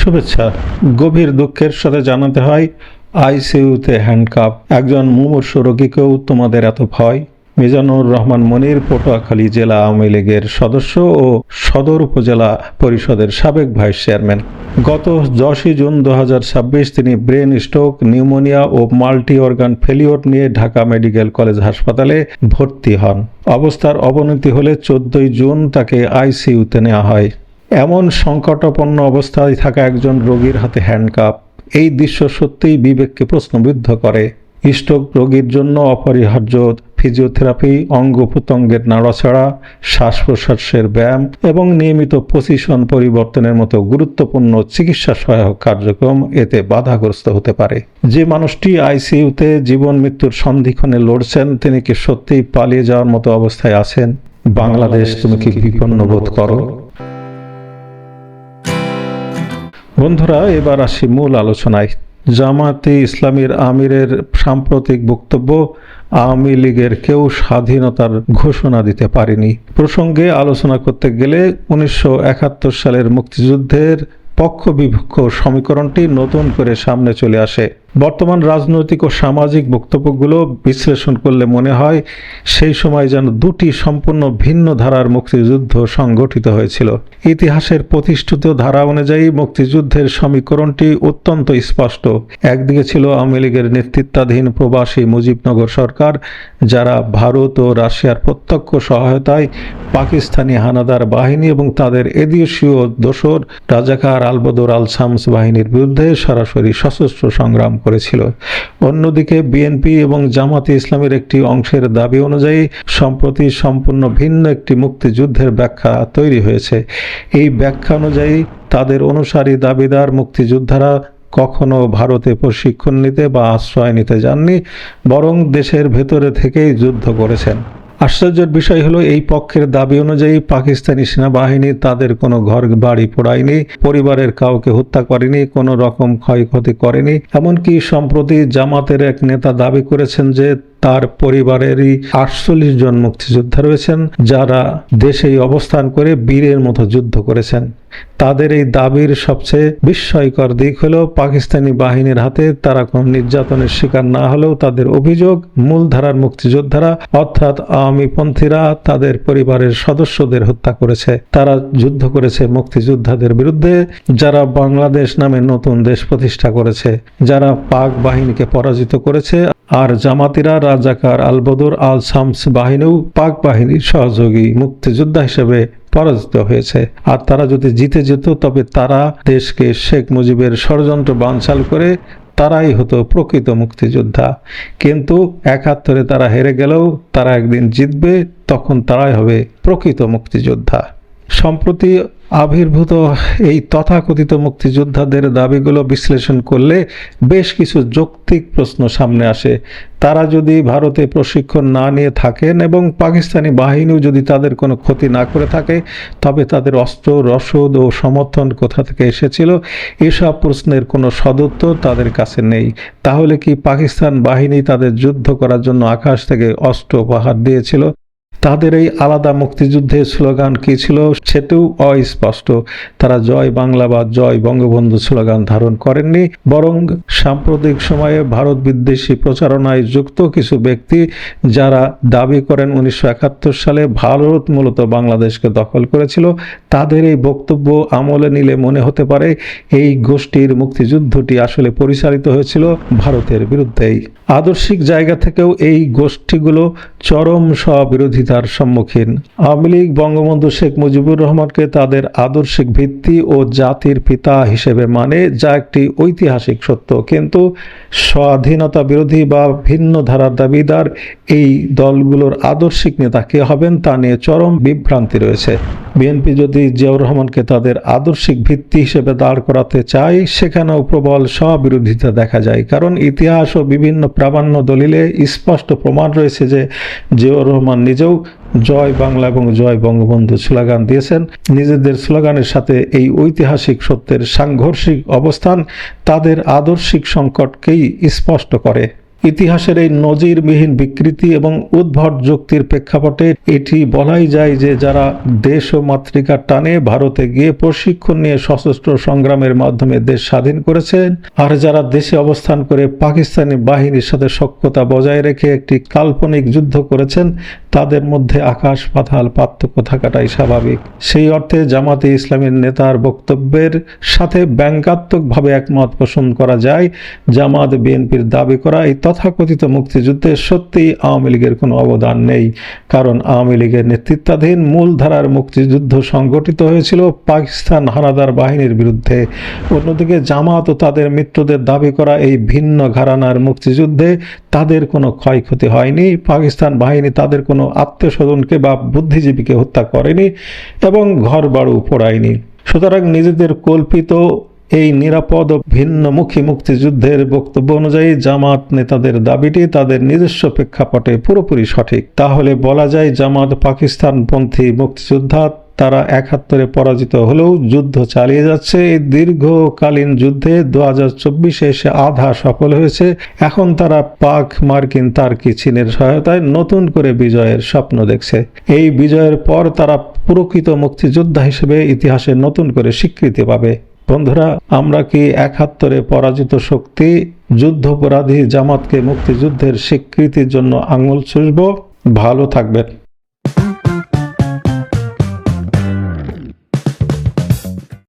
শুভেচ্ছা। গভীর দুঃখের সাথে জানাতে হয়, আইসিইউতে হ্যান্ডকাপ একজন মুমূর্ষু রোগীকেও তোমাদের এত ভয়। মিজানুর রহমান মনির পটুয়াখালী জেলা আওয়ামী লীগের সদস্য ও সদর উপজেলা পরিষদের সাবেক ভাইস চেয়ারম্যান। গত 10 জুন 2026 তিনি ব্রেন স্ট্রোক, নিউমোনিয়া ও মাল্টি অর্গান ফেলিওর নিয়ে ঢাকা মেডিকেল কলেজ হাসপাতালে ভর্তি হন। অবস্থার অবনতি হলে 14 জুন তাকে আইসিইউতে নেওয়া হয়। এমন সংকটাপন্ন অবস্থায় থাকা একজন রোগীর হাতে হ্যান্ডকাপ, এই দৃশ্য সত্যিই বিবেককে প্রশ্নবিদ্ধ করে। স্ট্রোক রোগীর জন্য অপরিহার্য ফিজিওথেরাপি, অঙ্গ প্রত্যঙ্গের নাড়াচাড়া, শ্বাস প্রশ্বাসের ব্যায়াম এবং নিয়মিত পজিশন পরিবর্তনের মতো গুরুত্বপূর্ণ চিকিৎসা সহায়ক কার্যক্রম এতে বাধাগ্রস্ত হতে পারে। যে মানুষটি আইসিইউতে জীবন মৃত্যুর সন্ধিক্ষণে লড়ছেন, তিনি কি সত্যিই পালিয়ে যাওয়ার মতো অবস্থায় আছেন? বাংলাদেশ, তুমি কি বিপন্ন বোধ করো? বন্ধুরা, এবার আসি মূল আলোচনায়। জামায়াতে ইসলামীর আমিরের সাম্প্রতিক বক্তব্য, আওয়ামী লীগের কেউ স্বাধীনতার ঘোষণা দিতে পারেনি প্রসঙ্গে আলোচনা করতে গেলে 1971 সালের মুক্তিযুদ্ধের পক্ষ বিপক্ষ সমীকরণটি নতুন করে সামনে চলে আসে। বর্তমান রাজনৈতিক ও সামাজিক বক্তব্যগুলো বিশ্লেষণ করলে মনে হয় সেই সময় যেন দুটি সম্পূর্ণ ভিন্ন ধারার মুক্তিযুদ্ধ সংগঠিত হয়েছিল। ইতিহাসের প্রতিষ্ঠিত ধারা অনুযায়ী মুক্তিযুদ্ধের সমীকরণটি অত্যন্ত স্পষ্ট। একদিকে ছিল আওয়ামী লীগের নেতৃত্বাধীন প্রবাসী মুজিবনগর সরকার, যারা ভারত ও রাশিয়ার প্রত্যক্ষ সহায়তায় পাকিস্তানি হানাদার বাহিনী এবং তাদের এদেশীয় দোসর রাজাকার আলবদর আল শামস বাহিনীর বিরুদ্ধে সরাসরি সশস্ত্র সংগ্রাম করেছিল। অন্যদিকে বিএনপি এবং জামাতে ইসলামের একটি অংশের দাবি অনুযায়ী সম্প্রতি সম্পূর্ণ ভিন্ন একটি মুক্তিযুদ্ধের ব্যাখ্যা তৈরি হয়েছে। এই ব্যাখ্যা অনুযায়ী তাদের অনুসারী দাবিদার মুক্তিযোদ্ধারা কখনো ভারতে প্রশিক্ষণ নিতে বা আশ্রয় নিতে যাননি, বরং দেশের ভেতরে থেকেই যুদ্ধ করেছেন। আশ্চর্যের বিষয় হলো, এই পক্ষের দাবি অনুযায়ী পাকিস্তানি সেনাবাহিনী তাদের কোনো ঘর বাড়ি পোড়ায়নি, পরিবারের কাউকে হত্যা করেনি, কোনো রকম ক্ষয়ক্ষতি করেনি। এমনকি সম্প্রতি জামাতের এক নেতা দাবি করেছেন যে তার পরিবারেরই 48 জন মুক্তিযোদ্ধা রয়েছেন, যারা দেশেই অবস্থান করে বীরের মতো যুদ্ধ করেছেন। তাদের এই দাবির সবচেয়ে বিস্ময়কর দিক হলো, পাকিস্তানি বাহিনীর হাতে তারা কোনো নির্যাতনের শিকার না হলেও তাদের অভিযোগ মূলধারার মুক্তিযোদ্ধারা অর্থাৎ আওয়ামীপন্থীরা তাদের পরিবারের সদস্যদের হত্যা করেছে। তারা যুদ্ধ করেছে মুক্তিযোদ্ধাদের বিরুদ্ধে, যারা বাংলাদেশ নামে নতুন দেশ প্রতিষ্ঠা করেছে, যারা পাক বাহিনীকে পরাজিত করেছে। আর জামাতিরা রাজাকার আলবদর আল শামস বাহিনীও পাক বাহিনীর সহযোগী মুক্তিযোদ্ধা হিসেবে পরাজিত হয়েছে। আর তারা যদি জিতে যেত, তবে তারা দেশকে শেখ মুজিবের ষড়যন্ত্র বানচাল করে তারাই হতো প্রকৃত মুক্তিযোদ্ধা। কিন্তু 71-এ তারা হেরে গেলেও তারা একদিন জিতবে, তখন তারাই হবে প্রকৃত মুক্তিযোদ্ধা। সম্প্রতি আবির্ভূত এই তথাকথিত মুক্তিযোদ্ধাদের দাবিগুলো বিশ্লেষণ করলে বেশ কিছু যৌক্তিক প্রশ্ন সামনে আসে। তারা যদি ভারতে প্রশিক্ষণ না নিয়ে থাকেন এবং পাকিস্তানি বাহিনীও যদি তাদের কোনো ক্ষতি না করে থাকে, তবে তাদের অস্ত্র, রসদ ও সমর্থন কোথা থেকে এসেছিল? এসব প্রশ্নের কোনো সদুত্তর তাদের কাছে নেই। তাহলে কি পাকিস্তান বাহিনী তাদের যুদ্ধ করার জন্য আকাশ থেকে অস্ত্র উপহার দিয়েছিল? তাদের এই আলাদা মুক্তিযুদ্ধের স্লোগান কি ছিল সেটাও অস্পষ্ট। তারা জয় বাংলা বা জয় বঙ্গবন্ধু স্লোগান ধারণ করেননি, বরং সাম্প্রতিক সময়ে ভারত বিদ্বেষী প্রচারণায় যুক্ত কিছু ব্যক্তি, যারা দাবি করেন 1971 সালে ভারত মূলত বাংলাদেশকে দখল করেছিল, তাদের এই বক্তব্য আমলে নিলে মনে হতে পারে এই গোষ্ঠীর মুক্তিযুদ্ধটি আসলে পরিচালিত হয়েছিল ভারতের বিরুদ্ধেই। আদর্শিক জায়গা থেকেও এই গোষ্ঠীগুলো চরম স্ববিরোধিতার সম্মুখীন। আওয়ামী লীগ বঙ্গবন্ধু শেখ মুজিবুর রহমানকে তাদের আদর্শিক ভিত্তি ও জাতির পিতা হিসেবে মানে, যা একটি ঐতিহাসিক সত্য। কিন্তু স্বাধীনতা বিরোধী বা ভিন্ন ধারার দাবিদার এই দলগুলোর আদর্শিক নেতা কে হবেন তা নিয়ে চরম বিভ্রান্তি রয়েছে। বিএনপি যদি জিয়াউর রহমানকে তাদের আদর্শিক ভিত্তি হিসেবে দাঁড় করাতে চায়, সেখানেও প্রবল স্ববিরোধিতা দেখা যায়। কারণ ইতিহাস ও বিভিন্ন প্রামাণ্য দলিলে স্পষ্ট প্রমাণ রয়েছে যে জিয়াউর রহমান নিজেও জয় বাংলা এবং জয় বঙ্গবন্ধু স্লোগান দিয়েছেন। নিজেদের স্লোগানের সাথে এই ঐতিহাসিক সত্যের সাংঘর্ষিক অবস্থান তাদের আদর্শিক সংকটকেই স্পষ্ট করে। ইতিহাসের এই নজিরবিহীন বিকৃতি এবং উদ্ভট যুক্তির প্রেক্ষাপটে এটি বলাই যায় যে যারা দেশ ও মাতৃকার টানে ভারতে গিয়ে প্রশিক্ষণ নিয়ে সশস্ত্র সংগ্রামের মাধ্যমে দেশ স্বাধীন করেছেন, আর যারা দেশে অবস্থান করে পাকিস্তানি বাহিনীর সাথে সখ্যতা বজায় রেখে একটি কাল্পনিক যুদ্ধ করেছেন, তাদের মধ্যে আকাশ পাতাল পার্থক্য থাকাটাই স্বাভাবিক। সেই অর্থে জামাতে ইসলামীর নেতার বক্তব্যের সাথে ব্যঙ্গাত্মকভাবে একমত পোষণ করা যায়। জামাত বিএনপির দাবি করা এই তথাকথিত মুক্তিযুদ্ধে সত্যিই আওয়ামী লীগের কোনো অবদান নেই, কারণ আওয়ামী লীগের নেতৃত্বাধীন মূলধারার মুক্তিযুদ্ধ সংগঠিত হয়েছিল পাকিস্তান হানাদার বাহিনীর বিরুদ্ধে। অন্যদিকে জামাত ও তাদের মিত্রদের দাবি করা এই ভিন্ন ঘরানার মুক্তিযুদ্ধে তাদের কোনো ক্ষয়ক্ষতি হয়নি, পাকিস্তান বাহিনী তাদের কোনো আত্মীয়স্বজনকে বা বুদ্ধিজীবীকে হত্যা করেনি এবং ঘরবাড়ি পোড়ায়নি। সুতরাং নিজেদের কল্পিত এই নিরাপদ ও ভিন্নমুখী মুক্তিযুদ্ধের বক্তব্য অনুযায়ী জামাত নেতাদের দাবিটি তাদের নিজস্ব প্রেক্ষাপটে পুরোপুরি সঠিক। তাহলে বলা যায় জামাত পাকিস্তানপন্থী মুক্তিযোদ্ধা, তারা ৭১ পরাজিত হলেও যুদ্ধ চালিয়ে যাচ্ছে। এই দীর্ঘকালীন যুদ্ধে ২০২৪ এসে আধা সফল হয়েছে। এখন তারা পাক, মার্কিন, তার্কি, চীনের সহায়তায় নতুন করে বিজয়ের স্বপ্ন দেখছে। এই বিজয়ের পর তারা প্রকৃত মুক্তিযোদ্ধা হিসেবে ইতিহাসে নতুন করে স্বীকৃতি পাবে। বন্ধুরা, আমরা কি ৭১ পরাজিত শক্তি যুদ্ধাপরাধী জামাতকে মুক্তিযুদ্ধের স্বীকৃতির জন্য আঙুল চুষব? ভালো থাকবেন।